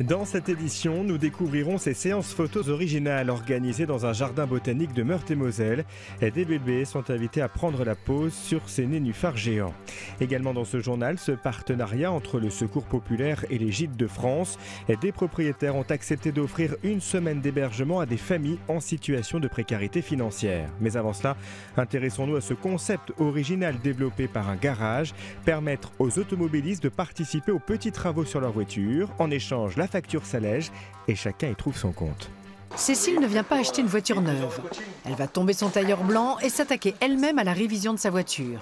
Dans cette édition, nous découvrirons ces séances photos originales organisées dans un jardin botanique de Meurthe-et-Moselle. Des bébés sont invités à prendre la pose sur ces nénuphars géants. Également dans ce journal, ce partenariat entre le Secours populaire et les Gîtes de France. Des propriétaires ont accepté d'offrir une semaine d'hébergement à des familles en situation de précarité financière. Mais avant cela, intéressons-nous à ce concept original développé par un garage, permettre aux automobilistes de participer aux petits travaux sur leur voiture. En échange, la facture s'allège et chacun y trouve son compte. Cécile ne vient pas acheter une voiture neuve. Elle va tomber son tailleur blanc et s'attaquer elle-même à la révision de sa voiture.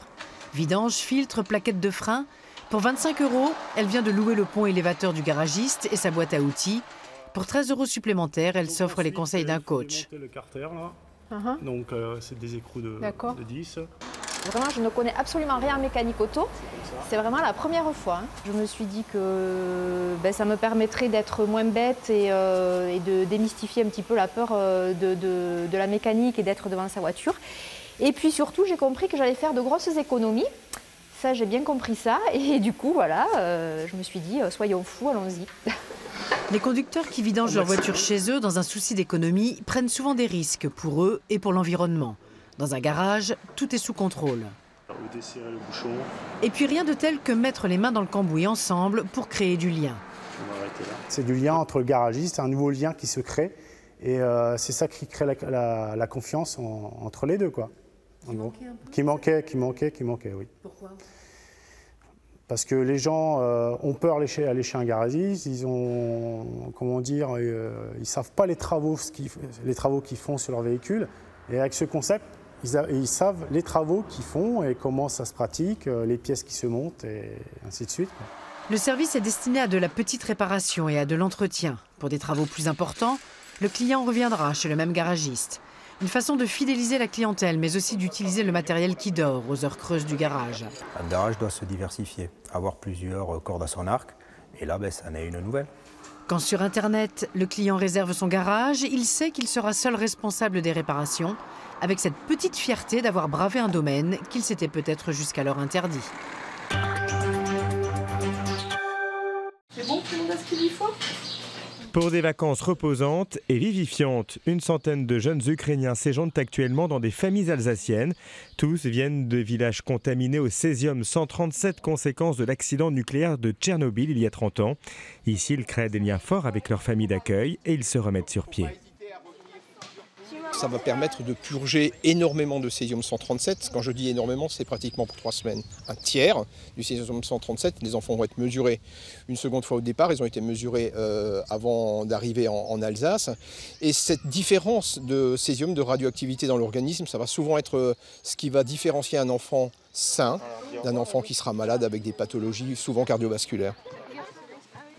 Vidange, filtre, plaquettes de frein. Pour 25 €, elle vient de louer le pont élévateur du garagiste et sa boîte à outils. Pour 13 € supplémentaires, elle s'offre les conseils d'un coach. Le carter, là. Donc c'est des écrous de 10. Vraiment, je ne connais absolument rien en mécanique auto. C'est vraiment la première fois. Je me suis dit que ça me permettrait d'être moins bête et de démystifier un petit peu la peur de la mécanique et d'être devant sa voiture. Et puis surtout, j'ai compris que j'allais faire de grosses économies. Ça, j'ai bien compris ça. Et du coup, voilà, je me suis dit, soyons fous, allons-y. Les conducteurs qui vidangent leur voiture chez eux dans un souci d'économie prennent souvent des risques pour eux et pour l'environnement. Dans un garage, tout est sous contrôle. Vous desserrez le bouchon. Et puis rien de tel que mettre les mains dans le cambouis ensemble pour créer du lien. On va arrêter là. C'est du lien entre le garagiste, un nouveau lien qui se crée. Et c'est ça qui crée la confiance entre les deux, quoi. Qui manquait, oui. Pourquoi ? Parce que les gens ont peur d'aller chez un garagiste, ils savent pas les travaux qu'ils font sur leur véhicule. Et avec ce concept, ils savent les travaux qu'ils font et comment ça se pratique, les pièces qui se montent et ainsi de suite. Le service est destiné à de la petite réparation et à de l'entretien. Pour des travaux plus importants, le client reviendra chez le même garagiste. Une façon de fidéliser la clientèle, mais aussi d'utiliser le matériel qui dort aux heures creuses du garage. Un garage doit se diversifier, avoir plusieurs cordes à son arc. Et là, ça en est une nouvelle. Quand sur Internet, le client réserve son garage, il sait qu'il sera seul responsable des réparations, avec cette petite fierté d'avoir bravé un domaine qu'il s'était peut-être jusqu'alors interdit. C'est bon, tout le monde a ce qu'il lui faut ? Pour des vacances reposantes et vivifiantes, une centaine de jeunes Ukrainiens séjournent actuellement dans des familles alsaciennes. Tous viennent de villages contaminés au césium-137, conséquence de l'accident nucléaire de Tchernobyl il y a 30 ans. Ici, ils créent des liens forts avec leur famille d'accueil et ils se remettent sur pied. Ça va permettre de purger énormément de césium-137. Quand je dis énormément, c'est pratiquement pour 3 semaines. Un tiers du césium-137, les enfants vont être mesurés une seconde fois au départ. Ils ont été mesurés avant d'arriver en Alsace. Et cette différence de césium, de radioactivité dans l'organisme, ça va souvent être ce qui va différencier un enfant sain d'un enfant qui sera malade avec des pathologies souvent cardiovasculaires.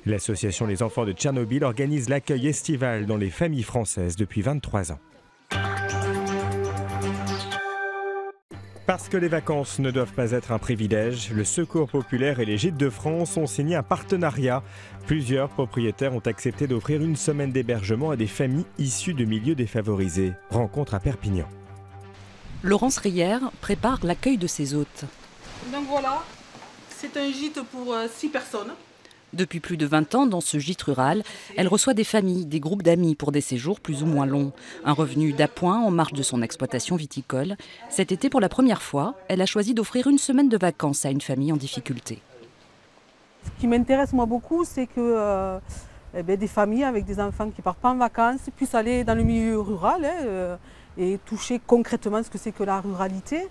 L'association Les Enfants de Tchernobyl organise l'accueil estival dans les familles françaises depuis 23 ans. Parce que les vacances ne doivent pas être un privilège, le Secours populaire et les Gîtes de France ont signé un partenariat. Plusieurs propriétaires ont accepté d'offrir une semaine d'hébergement à des familles issues de milieux défavorisés. Rencontre à Perpignan. Laurence Rière prépare l'accueil de ses hôtes. Donc voilà, c'est un gîte pour 6 personnes. Depuis plus de 20 ans, dans ce gîte rural, elle reçoit des familles, des groupes d'amis pour des séjours plus ou moins longs. Un revenu d'appoint en marge de son exploitation viticole. Cet été, pour la première fois, elle a choisi d'offrir une semaine de vacances à une famille en difficulté. Ce qui m'intéresse moi beaucoup, c'est que des familles avec des enfants qui ne partent pas en vacances puissent aller dans le milieu rural et toucher concrètement ce que c'est que la ruralité.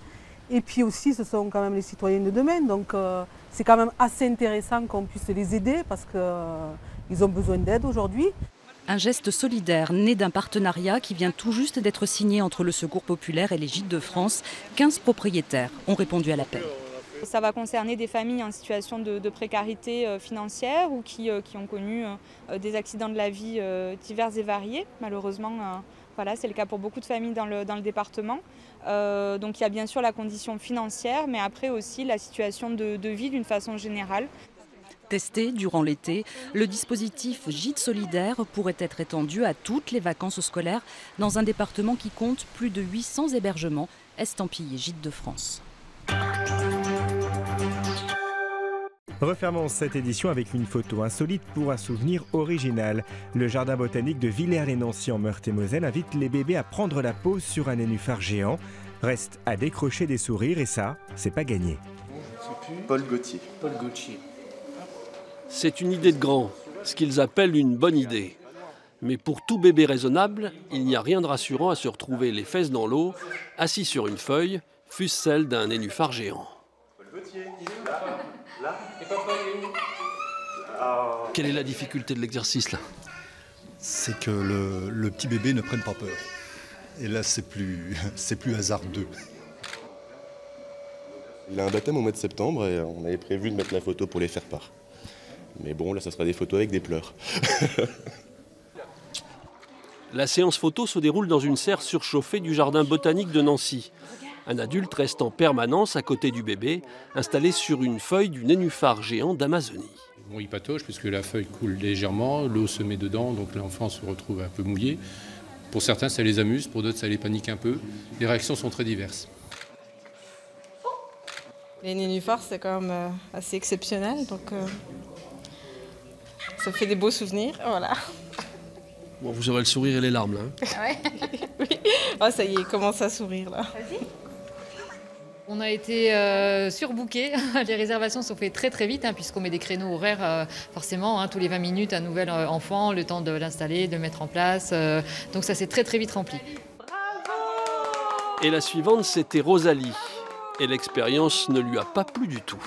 Et puis aussi, ce sont quand même les citoyens de demain, donc c'est quand même assez intéressant qu'on puisse les aider parce qu'ils ont besoin d'aide aujourd'hui. Un geste solidaire né d'un partenariat qui vient tout juste d'être signé entre le Secours populaire et les Gîtes de France. 15 propriétaires ont répondu à l'appel. Ça va concerner des familles en situation de précarité financière ou qui ont connu des accidents de la vie divers et variés. Malheureusement, voilà, c'est le cas pour beaucoup de familles dans le département. Donc il y a bien sûr la condition financière, mais après aussi la situation de vie d'une façon générale. Testé durant l'été, le dispositif Gîte solidaire pourrait être étendu à toutes les vacances scolaires dans un département qui compte plus de 800 hébergements estampillés Gîtes de France. Refermons cette édition avec une photo insolite pour un souvenir original. Le jardin botanique de Villers-les-Nancy en Meurthe-et-Moselle invite les bébés à prendre la pose sur un nénuphar géant. Reste à décrocher des sourires et ça, c'est pas gagné. Paul Gauthier. C'est une idée de grand, ce qu'ils appellent une bonne idée. Mais pour tout bébé raisonnable, il n'y a rien de rassurant à se retrouver les fesses dans l'eau, assis sur une feuille, fût-ce celle d'un nénuphar géant. Quelle est la difficulté de l'exercice là? C'est que le petit bébé ne prenne pas peur. Et là, c'est plus hasardeux. Il a un baptême au mois de septembre et on avait prévu de mettre la photo pour les faire part. Mais bon, là, ça sera des photos avec des pleurs. La séance photo se déroule dans une serre surchauffée du jardin botanique de Nancy. Un adulte reste en permanence à côté du bébé, installé sur une feuille du nénuphar géant d'Amazonie. Bon, il patauge puisque la feuille coule légèrement, l'eau se met dedans, donc l'enfant se retrouve un peu mouillé. Pour certains, ça les amuse, pour d'autres, ça les panique un peu. Les réactions sont très diverses. Les nénuphars, c'est quand même assez exceptionnel, donc ça fait des beaux souvenirs, voilà. Bon, vous aurez le sourire et les larmes là. Ah ouais. Oui. Oh, ça y est, il commence à sourire là. Vas-y. On a été surbookés, les réservations sont faites très très vite puisqu'on met des créneaux horaires forcément, tous les 20 minutes un nouvel enfant, le temps de l'installer, de le mettre en place, donc ça s'est très très vite rempli. Et la suivante c'était Rosalie, et l'expérience ne lui a pas plu du tout.